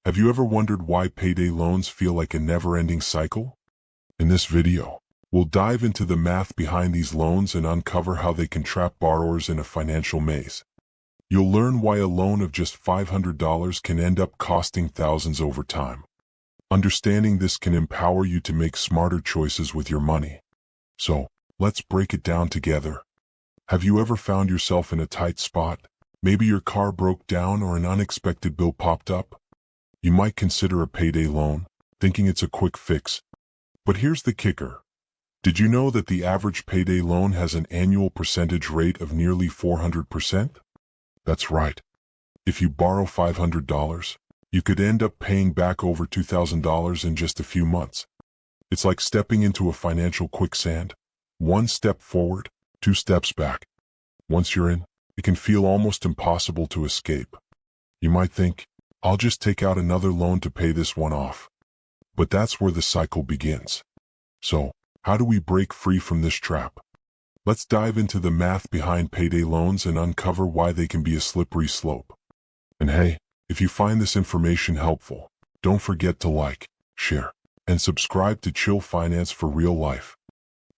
Have you ever wondered why payday loans feel like a never-ending cycle? In this video, we'll dive into the math behind these loans and uncover how they can trap borrowers in a financial maze. You'll learn why a loan of just $500 can end up costing thousands over time. Understanding this can empower you to make smarter choices with your money. So, let's break it down together. Have you ever found yourself in a tight spot? Maybe your car broke down or an unexpected bill popped up? You might consider a payday loan, thinking it's a quick fix. But here's the kicker. Did you know that the average payday loan has an annual percentage rate of nearly 400%? That's right. If you borrow $500, you could end up paying back over $2,000 in just a few months. It's like stepping into a financial quicksand. One step forward, two steps back. Once you're in, it can feel almost impossible to escape. You might think, I'll just take out another loan to pay this one off. But that's where the cycle begins. So, how do we break free from this trap? Let's dive into the math behind payday loans and uncover why they can be a slippery slope. And hey, if you find this information helpful, don't forget to like, share, and subscribe to Chill Finance for Real Life.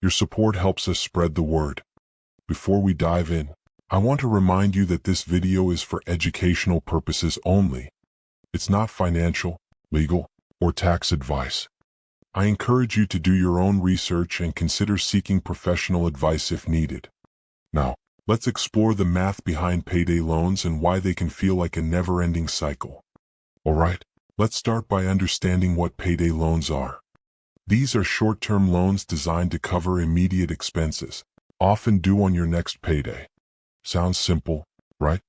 Your support helps us spread the word. Before we dive in, I want to remind you that this video is for educational purposes only. It's not financial, legal, or tax advice. I encourage you to do your own research and consider seeking professional advice if needed. Now, let's explore the math behind payday loans and why they can feel like a never-ending cycle. Alright, let's start by understanding what payday loans are. These are short-term loans designed to cover immediate expenses, often due on your next payday. Sounds simple, right?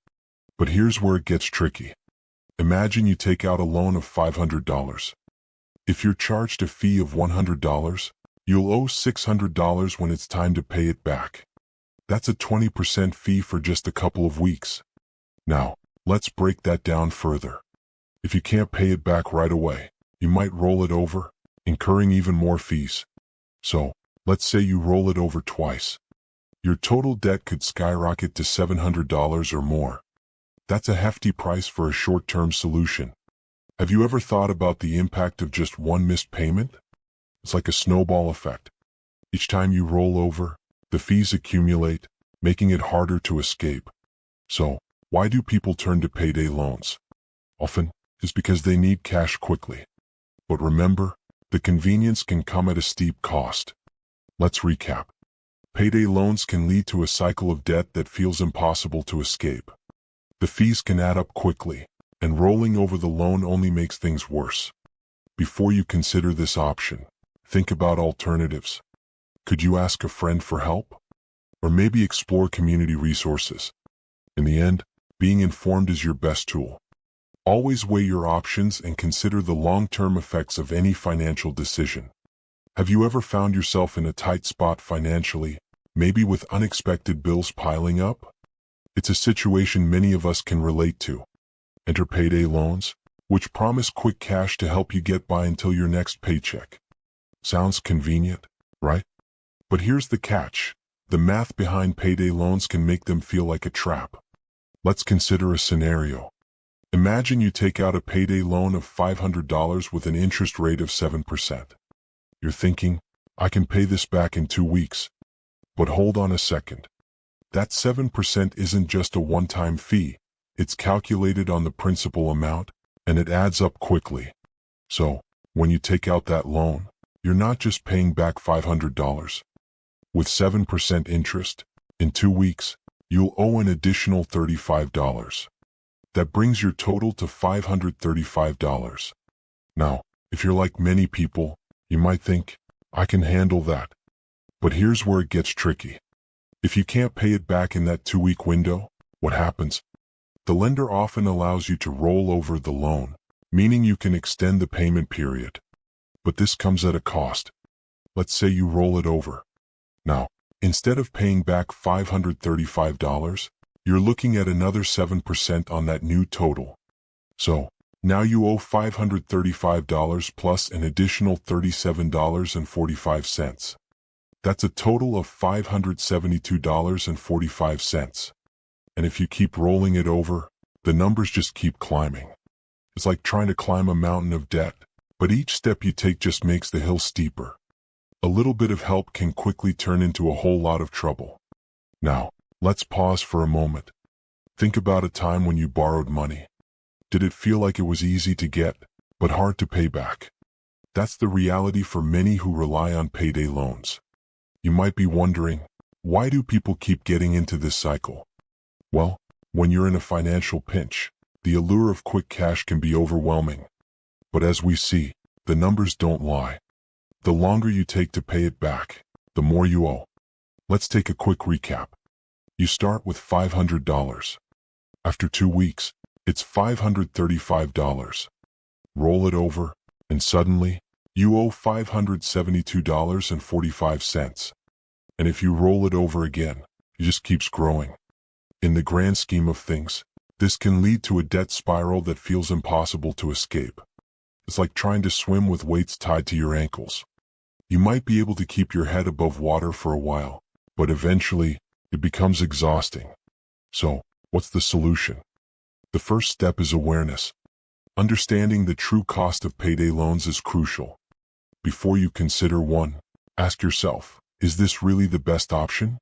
But here's where it gets tricky. Imagine you take out a loan of $500. If you're charged a fee of $100, you'll owe $600 when it's time to pay it back. That's a 20% fee for just a couple of weeks. Now, let's break that down further. If you can't pay it back right away, you might roll it over, incurring even more fees. So, let's say you roll it over twice. Your total debt could skyrocket to $700 or more. That's a hefty price for a short-term solution. Have you ever thought about the impact of just one missed payment? It's like a snowball effect. Each time you roll over, the fees accumulate, making it harder to escape. So, why do people turn to payday loans? Often, it's because they need cash quickly. But remember, the convenience can come at a steep cost. Let's recap. Payday loans can lead to a cycle of debt that feels impossible to escape. The fees can add up quickly, and rolling over the loan only makes things worse. Before you consider this option, think about alternatives. Could you ask a friend for help? Or maybe explore community resources. In the end, being informed is your best tool. Always weigh your options and consider the long-term effects of any financial decision. Have you ever found yourself in a tight spot financially, maybe with unexpected bills piling up? It's a situation many of us can relate to. Enter payday loans, which promise quick cash to help you get by until your next paycheck. Sounds convenient, right? But here's the catch. The math behind payday loans can make them feel like a trap. Let's consider a scenario. Imagine you take out a payday loan of $500 with an interest rate of 7%. You're thinking, I can pay this back in 2 weeks. But hold on a second. That 7% isn't just a one-time fee. It's calculated on the principal amount, and it adds up quickly. So, when you take out that loan, you're not just paying back $500. With 7% interest, in 2 weeks, you'll owe an additional $35. That brings your total to $535. Now, if you're like many people, you might think, I can handle that. But here's where it gets tricky. If you can't pay it back in that 2-week window, what happens? The lender often allows you to roll over the loan, meaning you can extend the payment period. But this comes at a cost. Let's say you roll it over. Now, instead of paying back $535, you're looking at another 7% on that new total. So, now you owe $535 plus an additional $37.45. That's a total of $572.45. And if you keep rolling it over, the numbers just keep climbing. It's like trying to climb a mountain of debt, but each step you take just makes the hill steeper. A little bit of help can quickly turn into a whole lot of trouble. Now, let's pause for a moment. Think about a time when you borrowed money. Did it feel like it was easy to get, but hard to pay back? That's the reality for many who rely on payday loans. You might be wondering, why do people keep getting into this cycle? Well, when you're in a financial pinch, the allure of quick cash can be overwhelming. But as we see, the numbers don't lie. The longer you take to pay it back, the more you owe. Let's take a quick recap. You start with $500. After 2 weeks, it's $535. Roll it over, and suddenly, you owe $572.45. And if you roll it over again, it just keeps growing. In the grand scheme of things, this can lead to a debt spiral that feels impossible to escape. It's like trying to swim with weights tied to your ankles. You might be able to keep your head above water for a while, but eventually, it becomes exhausting. So, what's the solution? The first step is awareness. Understanding the true cost of payday loans is crucial. Before you consider one, ask yourself, is this really the best option?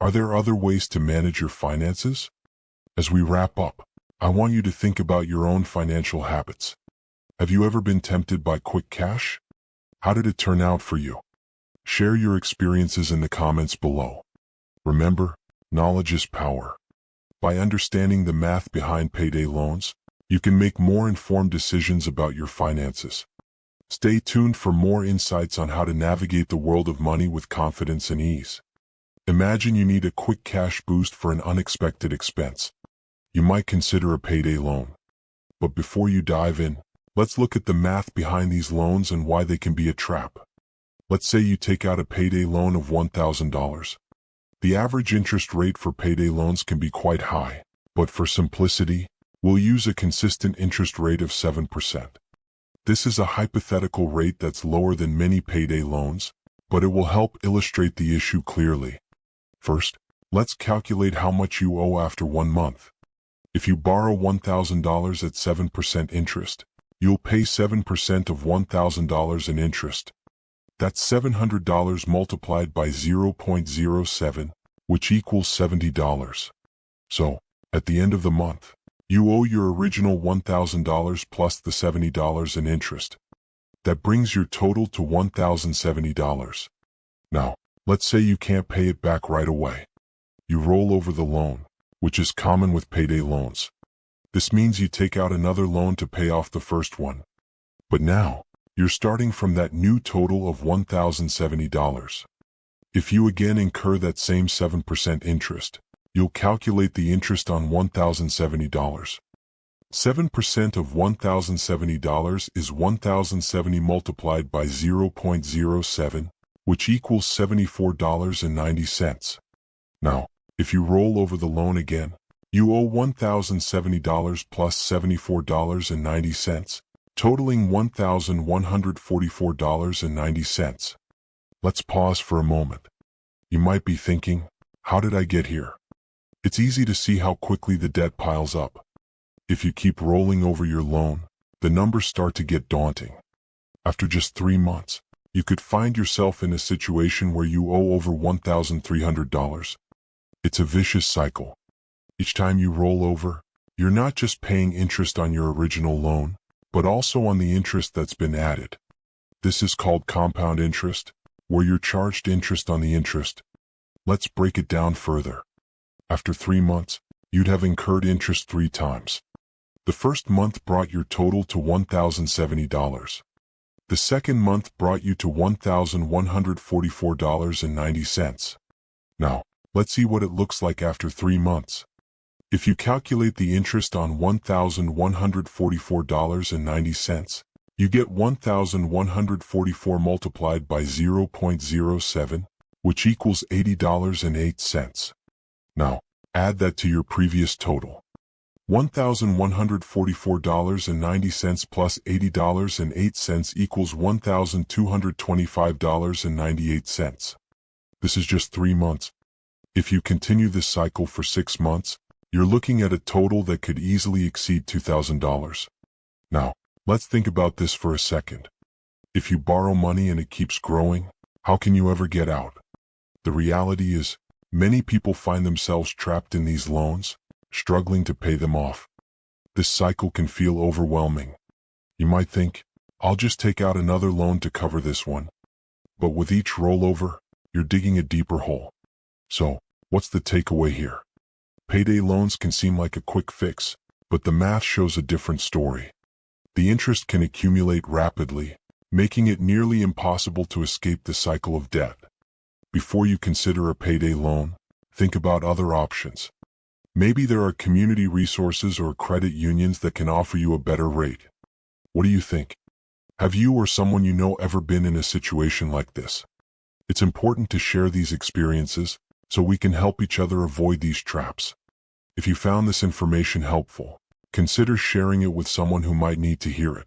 Are there other ways to manage your finances? As we wrap up, I want you to think about your own financial habits. Have you ever been tempted by quick cash? How did it turn out for you? Share your experiences in the comments below. Remember, knowledge is power. By understanding the math behind payday loans, you can make more informed decisions about your finances. Stay tuned for more insights on how to navigate the world of money with confidence and ease. Imagine you need a quick cash boost for an unexpected expense. You might consider a payday loan. But before you dive in, let's look at the math behind these loans and why they can be a trap. Let's say you take out a payday loan of $1,000. The average interest rate for payday loans can be quite high, but for simplicity, we'll use a consistent interest rate of 7%. This is a hypothetical rate that's lower than many payday loans, but it will help illustrate the issue clearly. First, let's calculate how much you owe after 1 month. If you borrow $1,000 at 7% interest, you'll pay 7% of $1,000 in interest. That's $700 multiplied by 0.07, which equals $70. So, at the end of the month, you owe your original $1,000 plus the $70 in interest. That brings your total to $1,070. Now, let's say you can't pay it back right away. You roll over the loan, which is common with payday loans. This means you take out another loan to pay off the first one. But now, you're starting from that new total of $1,070. If you again incur that same 7% interest, you'll calculate the interest on $1,070. 7% of $1,070 is $1,070 multiplied by 0.07, which equals $74.90. Now, if you roll over the loan again, you owe $1,070 plus $74.90, totaling $1,144.90. Let's pause for a moment. You might be thinking, how did I get here? It's easy to see how quickly the debt piles up. If you keep rolling over your loan, the numbers start to get daunting. After just 3 months, you could find yourself in a situation where you owe over $1,300. It's a vicious cycle. Each time you roll over, you're not just paying interest on your original loan, but also on the interest that's been added. This is called compound interest, where you're charged interest on the interest. Let's break it down further. After 3 months, you'd have incurred interest 3 times. The first month brought your total to $1,070. The second month brought you to $1,144.90. Now, let's see what it looks like after 3 months. If you calculate the interest on $1,144.90, you get $1,144 multiplied by 0.07, which equals $80.08. Now, add that to your previous total. $1,144.90 plus $80.08 equals $1,225.98. This is just 3 months. If you continue this cycle for 6 months, you're looking at a total that could easily exceed $2,000. Now, let's think about this for a second. If you borrow money and it keeps growing, how can you ever get out? The reality is, many people find themselves trapped in these loans, struggling to pay them off. This cycle can feel overwhelming. You might think, I'll just take out another loan to cover this one. But with each rollover, you're digging a deeper hole. So, what's the takeaway here? Payday loans can seem like a quick fix, but the math shows a different story. The interest can accumulate rapidly, making it nearly impossible to escape the cycle of debt. Before you consider a payday loan, think about other options. Maybe there are community resources or credit unions that can offer you a better rate. What do you think? Have you or someone you know ever been in a situation like this? It's important to share these experiences so we can help each other avoid these traps. If you found this information helpful, consider sharing it with someone who might need to hear it.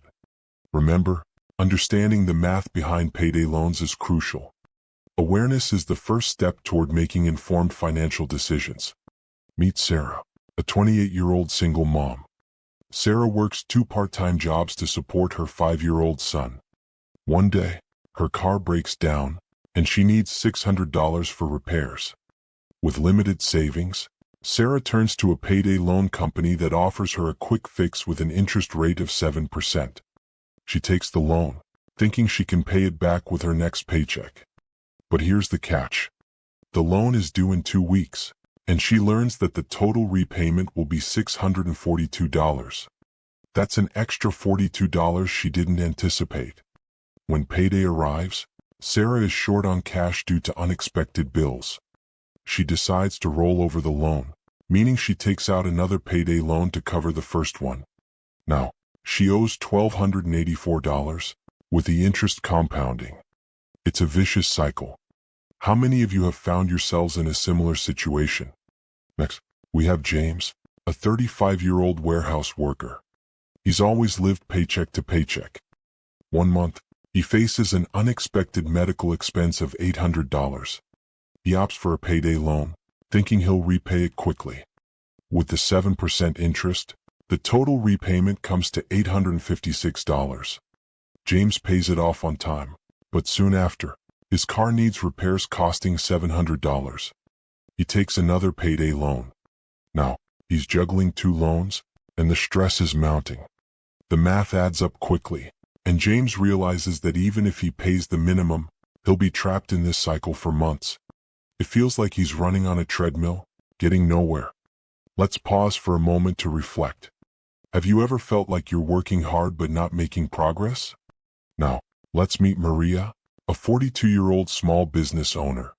Remember, understanding the math behind payday loans is crucial. Awareness is the first step toward making informed financial decisions. Meet Sarah, a 28-year-old single mom. Sarah works 2 part-time jobs to support her 5-year-old son. One day, her car breaks down, and she needs $600 for repairs. With limited savings, Sarah turns to a payday loan company that offers her a quick fix with an interest rate of 7%. She takes the loan, thinking she can pay it back with her next paycheck. But here's the catch. The loan is due in 2 weeks, and she learns that the total repayment will be $642. That's an extra $42 she didn't anticipate. When payday arrives, Sarah is short on cash due to unexpected bills. She decides to roll over the loan, meaning she takes out another payday loan to cover the first one. Now, she owes $1,284, with the interest compounding. It's a vicious cycle. How many of you have found yourselves in a similar situation? Next, we have James, a 35-year-old warehouse worker. He's always lived paycheck to paycheck. One month, he faces an unexpected medical expense of $800. He opts for a payday loan, thinking he'll repay it quickly. With the 7% interest, the total repayment comes to $856. James pays it off on time, but soon after, his car needs repairs costing $700. He takes another payday loan. Now, he's juggling 2 loans, and the stress is mounting. The math adds up quickly, and James realizes that even if he pays the minimum, he'll be trapped in this cycle for months. It feels like he's running on a treadmill, getting nowhere. Let's pause for a moment to reflect. Have you ever felt like you're working hard but not making progress? Now, let's meet Maria, a 42-year-old small business owner.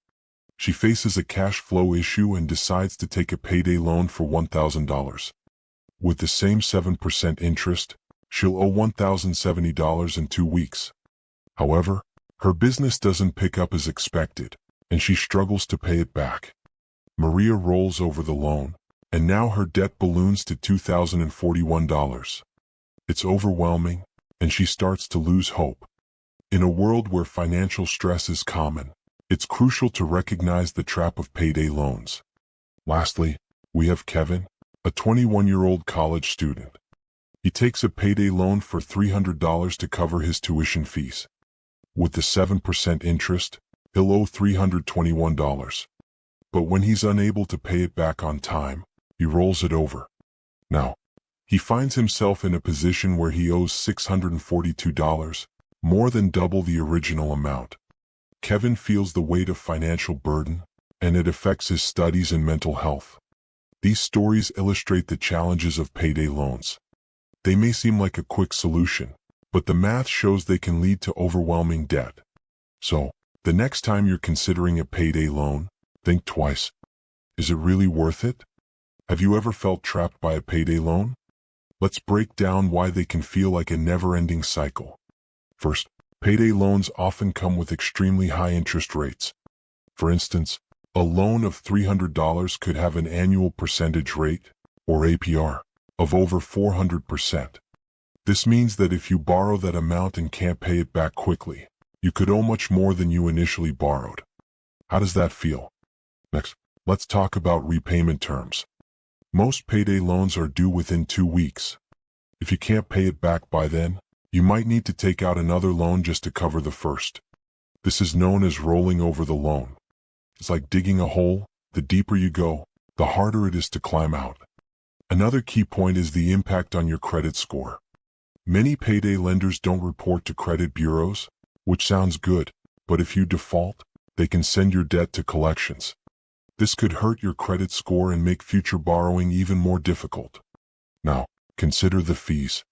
She faces a cash flow issue and decides to take a payday loan for $1,000. With the same 7% interest, she'll owe $1,070 in 2 weeks. However, her business doesn't pick up as expected, and she struggles to pay it back. Maria rolls over the loan, and now her debt balloons to $2,041. It's overwhelming, and she starts to lose hope. In a world where financial stress is common, it's crucial to recognize the trap of payday loans. Lastly, we have Kevin, a 21-year-old college student. He takes a payday loan for $300 to cover his tuition fees. With the 7% interest, he'll owe $321. But when he's unable to pay it back on time, he rolls it over. Now, he finds himself in a position where he owes $642, more than double the original amount. Kevin feels the weight of financial burden, and it affects his studies and mental health. These stories illustrate the challenges of payday loans. They may seem like a quick solution, but the math shows they can lead to overwhelming debt. So, the next time you're considering a payday loan, think twice. Is it really worth it? Have you ever felt trapped by a payday loan? Let's break down why they can feel like a never-ending cycle. First, payday loans often come with extremely high interest rates. For instance, a loan of $300 could have an annual percentage rate, or APR, of over 400%. This means that if you borrow that amount and can't pay it back quickly, you could owe much more than you initially borrowed. How does that feel? Next, let's talk about repayment terms. Most payday loans are due within 2 weeks. If you can't pay it back by then, you might need to take out another loan just to cover the first. This is known as rolling over the loan. It's like digging a hole. The deeper you go, the harder it is to climb out. Another key point is the impact on your credit score. Many payday lenders don't report to credit bureaus, which sounds good, but if you default, they can send your debt to collections. This could hurt your credit score and make future borrowing even more difficult. Now, consider the fees.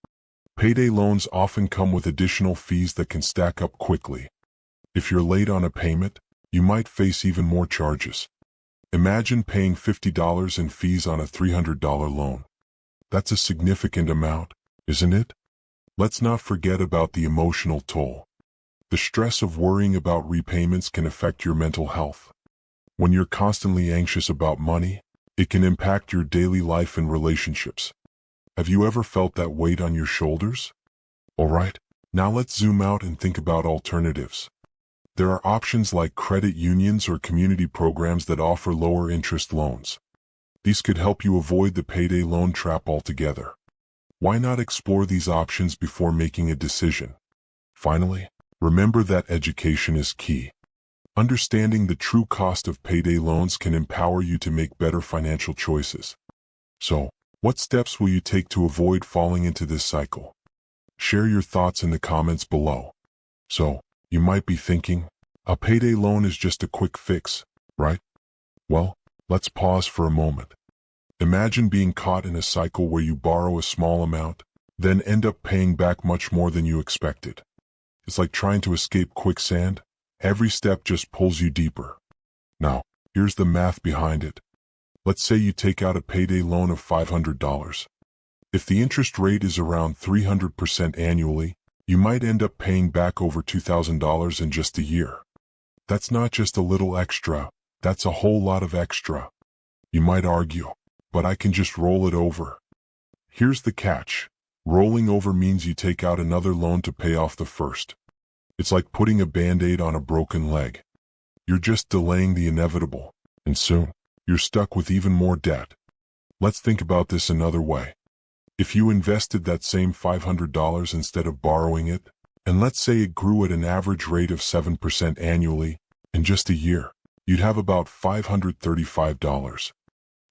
Payday loans often come with additional fees that can stack up quickly. If you're late on a payment, you might face even more charges. Imagine paying $50 in fees on a $300 loan. That's a significant amount, isn't it? Let's not forget about the emotional toll. The stress of worrying about repayments can affect your mental health. When you're constantly anxious about money, it can impact your daily life and relationships. Have you ever felt that weight on your shoulders? Alright, now let's zoom out and think about alternatives. There are options like credit unions or community programs that offer lower interest loans. These could help you avoid the payday loan trap altogether. Why not explore these options before making a decision? Finally, remember that education is key. Understanding the true cost of payday loans can empower you to make better financial choices. So, what steps will you take to avoid falling into this cycle? Share your thoughts in the comments below. So, you might be thinking, a payday loan is just a quick fix, right? Well, let's pause for a moment. Imagine being caught in a cycle where you borrow a small amount, then end up paying back much more than you expected. It's like trying to escape quicksand. Every step just pulls you deeper. Now, here's the math behind it. Let's say you take out a payday loan of $500. If the interest rate is around 300% annually, you might end up paying back over $2,000 in just a year. That's not just a little extra, that's a whole lot of extra. You might argue, but I can just roll it over. Here's the catch. Rolling over means you take out another loan to pay off the first. It's like putting a band-aid on a broken leg. You're just delaying the inevitable, and soon, you're stuck with even more debt. Let's think about this another way. If you invested that same $500 instead of borrowing it, and let's say it grew at an average rate of 7% annually, in just a year, you'd have about $535.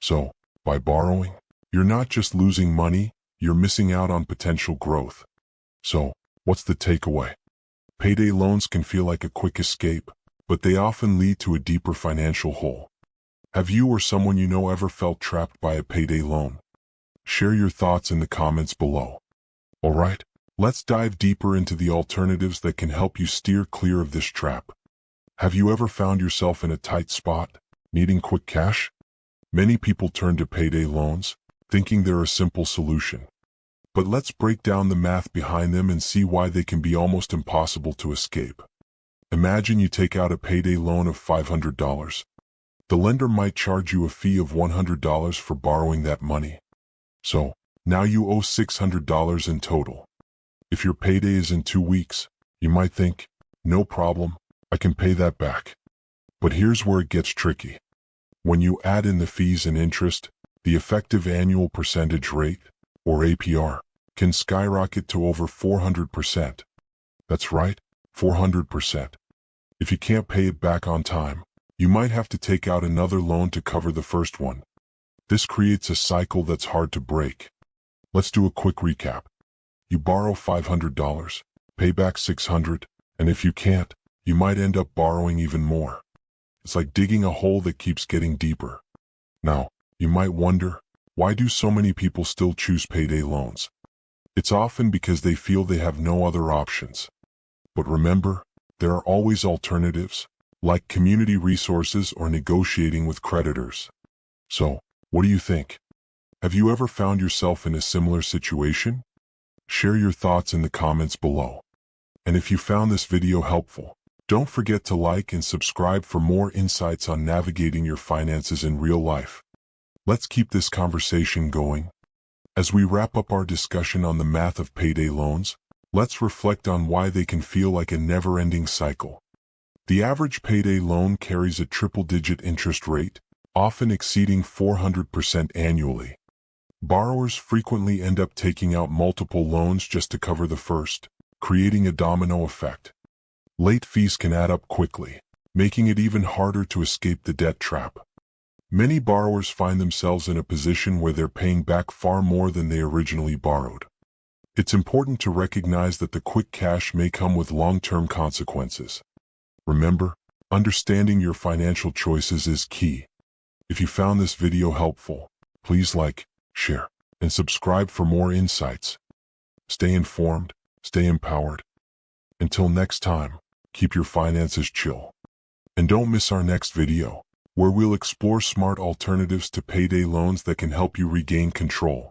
So, by borrowing, you're not just losing money, you're missing out on potential growth. So, what's the takeaway? Payday loans can feel like a quick escape, but they often lead to a deeper financial hole. Have you or someone you know ever felt trapped by a payday loan? Share your thoughts in the comments below. Alright, let's dive deeper into the alternatives that can help you steer clear of this trap. Have you ever found yourself in a tight spot, needing quick cash? Many people turn to payday loans, thinking they're a simple solution. But let's break down the math behind them and see why they can be almost impossible to escape. Imagine you take out a payday loan of $500. The lender might charge you a fee of $100 for borrowing that money. So, now you owe $600 in total. If your payday is in 2 weeks, you might think, no problem, I can pay that back. But here's where it gets tricky. When you add in the fees and interest, the effective annual percentage rate, or APR, can skyrocket to over 400%. That's right, 400%. If you can't pay it back on time, you might have to take out another loan to cover the first one. This creates a cycle that's hard to break. Let's do a quick recap. You borrow $500, pay back $600, and if you can't, you might end up borrowing even more. It's like digging a hole that keeps getting deeper. Now, you might wonder, why do so many people still choose payday loans? It's often because they feel they have no other options. But remember, there are always alternatives, like community resources or negotiating with creditors. So, what do you think? Have you ever found yourself in a similar situation? Share your thoughts in the comments below. And if you found this video helpful, don't forget to like and subscribe for more insights on navigating your finances in real life. Let's keep this conversation going. As we wrap up our discussion on the math of payday loans, let's reflect on why they can feel like a never-ending cycle. The average payday loan carries a triple-digit interest rate, often exceeding 400% annually. Borrowers frequently end up taking out multiple loans just to cover the first, creating a domino effect. Late fees can add up quickly, making it even harder to escape the debt trap. Many borrowers find themselves in a position where they're paying back far more than they originally borrowed. It's important to recognize that the quick cash may come with long-term consequences. Remember, understanding your financial choices is key. If you found this video helpful, please like, share, and subscribe for more insights. Stay informed, stay empowered. Until next time, keep your finances chill. And don't miss our next video, where we'll explore smart alternatives to payday loans that can help you regain control.